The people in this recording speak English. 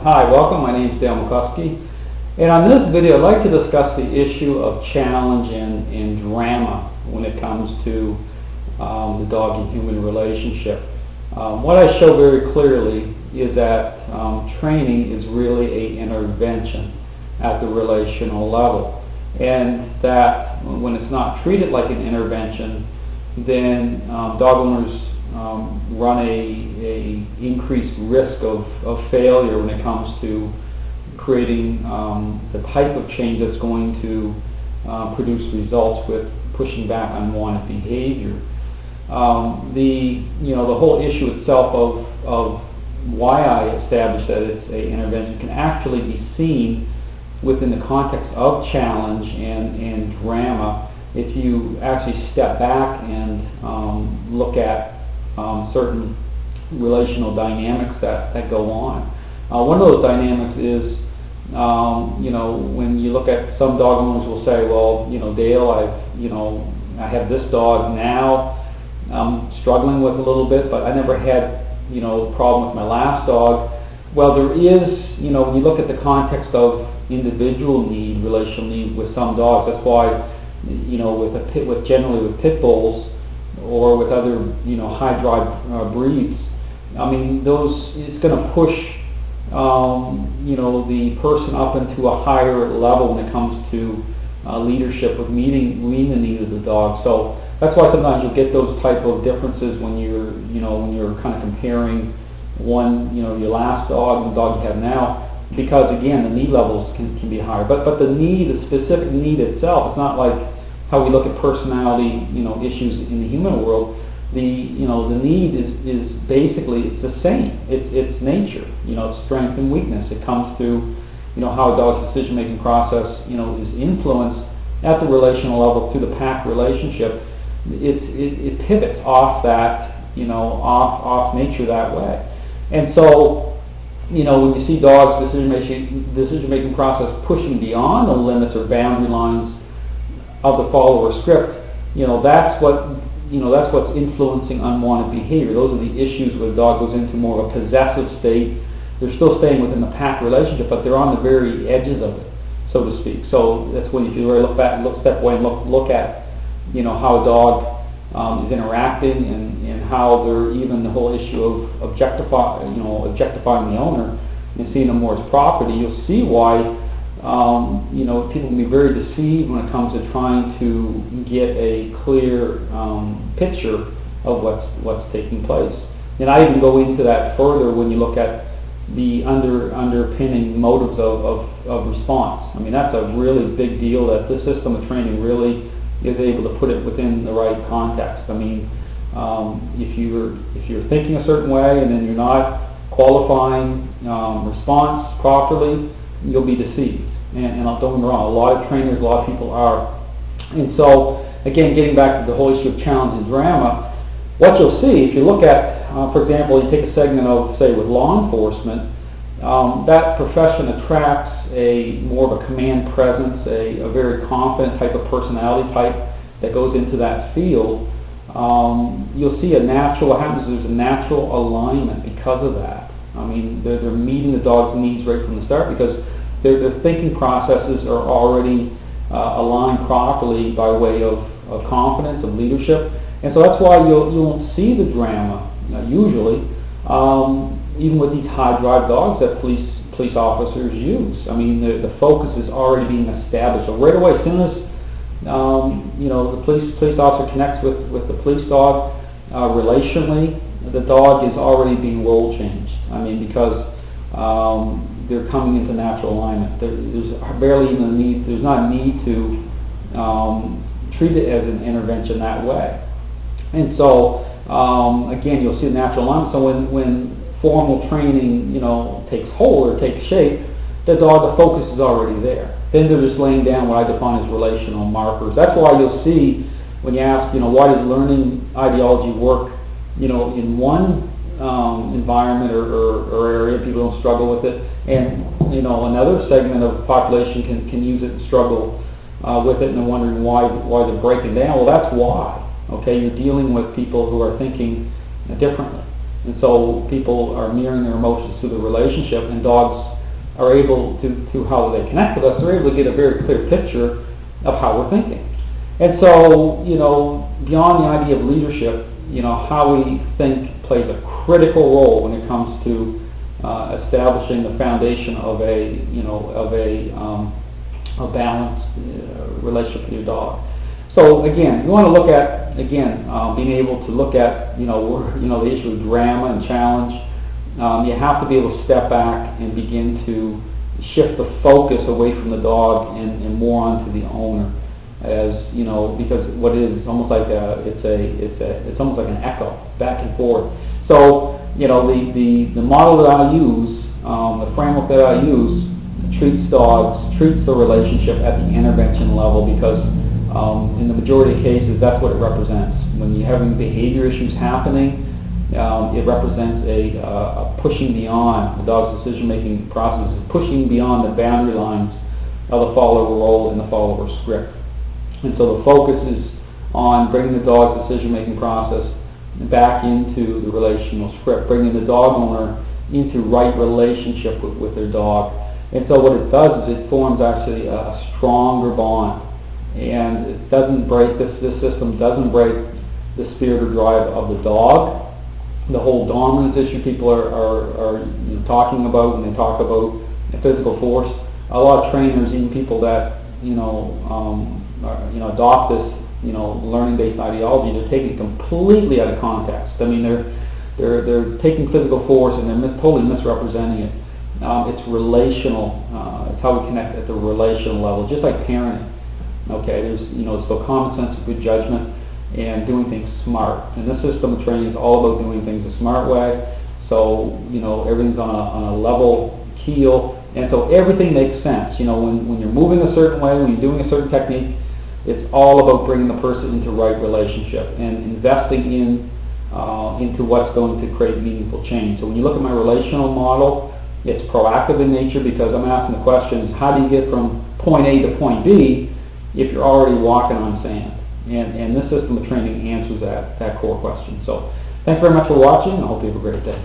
Hi, welcome. My name is Dale McCluskey, and on this video I'd like to discuss the issue of challenge and drama when it comes to the dog and human relationship. What I show very clearly is that training is really an intervention at the relational level, and that when it's not treated like an intervention, then dog owners run a increased risk of failure when it comes to creating the type of change that's going to produce results with pushing back unwanted behavior. The whole issue itself of why I established that it's an intervention can actually be seen within the context of challenge and drama if you actually step back and look at certain relational dynamics that go on. One of those dynamics is, when you look at some dog owners will say, well, Dale, I have this dog now, I'm struggling with a little bit, but I never had, a problem with my last dog. Well, there is, when you look at the context of individual need, relational need with some dogs, that's why, generally with pit bulls, or with other, high drive breeds, it's going to push, the person up into a higher level when it comes to leadership with meeting the needs of the dog. So that's why sometimes you'll get those type of differences when you're kind of comparing your last dog and the dog you have now, because again, the need levels can be higher. But the specific need itself, it's not like how we look at personality, issues in the human world. The need is basically it's the same. It's nature. It's strength and weakness. It comes through, how a dog's decision-making process, is influenced at the relational level through the pack relationship. It pivots off that, off nature that way. And so, when you see dogs' decision-making process pushing beyond the limits or boundary lines of the follower script, that's what's influencing unwanted behavior. Those are the issues where the dog goes into more of a possessive state. They're still staying within the pack relationship, but they're on the very edges of it, so to speak. So that's when you really step away and look at, how a dog is interacting and how they're even the whole issue of objectifying the owner and seeing them more as property. You'll see why people can be very deceived when it comes to trying to get a clear picture of what's taking place. And I even go into that further when you look at the underpinning motives of response. That's a really big deal that this system of training really is able to put it within the right context. If you're thinking a certain way and then you're not qualifying response properly, you'll be deceived. And don't get me wrong, a lot of trainers, a lot of people are. And so, again, getting back to the whole issue of challenge and drama, what you'll see, if you look at, for example, you take a segment of, say, with law enforcement, that profession attracts a more of a command presence, a very confident type of personality type that goes into that field. You'll see what happens is there's a natural alignment because of that. They're meeting the dog's needs right from the start because their thinking processes are already aligned properly by way of confidence, of leadership. And so that's why you won't see the drama, usually, even with these high drive dogs that police officers use. The focus is already being established. So right away, as soon as the police officer connects with the police dog relationally, the dog is already being role changed. Because they're coming into natural alignment. There's barely even a need. There's not a need to treat it as an intervention that way. And so again, you'll see the natural alignment. So when formal training, takes hold or takes shape, the focus is already there. Then they're just laying down what I define as relational markers. That's why you'll see when you ask, why does learning ideology work, in one environment or area, people don't struggle with it, and another segment of the population can use it and struggle with it, and they're wondering why they're breaking down. Well, that's why. Okay, you're dealing with people who are thinking differently. And so people are mirroring their emotions through the relationship, and dogs are able to how they connect with us, they're able to get a very clear picture of how we're thinking. And so, beyond the idea of leadership, how we think plays a critical role when it comes to establishing the foundation of a balanced relationship with your dog. So again, you want to look at being able to look at the issue of drama and challenge. You have to be able to step back and begin to shift the focus away from the dog and more onto the owner, because what it is almost like it's almost like an echo back and forth. So the model that I use, the framework that I use, treats the relationship at the intervention level, because in the majority of cases that's what it represents. When you're having behavior issues happening, it represents a pushing beyond the dog's decision-making process, pushing beyond the boundary lines of the follower role and the follower script. And so the focus is on bringing the dog's decision-making process back into the relational script, bringing the dog owner into right relationship with their dog. And so what it does is it forms actually a stronger bond, and it doesn't break this system doesn't break the spirit or drive of the dog. The whole dominance issue people are talking about when they talk about physical force. A lot of trainers, even people that adopt this learning-based ideology, they're taking it completely out of context. I mean, they're taking physical force and they're totally misrepresenting it. It's relational. It's how we connect at the relational level, just like parenting. Okay, there's so common sense, good judgment, and doing things smart. And this system of training is all about doing things a smart way. So everything's on a level keel, and so everything makes sense. When you're moving a certain way, when you're doing a certain technique, it's all about bringing the person into right relationship and investing into what's going to create meaningful change. So when you look at my relational model, it's proactive in nature, because I'm asking the questions, how do you get from point A to point B if you're already walking on sand? And this system of training answers that core question. So thanks very much for watching. I hope you have a great day.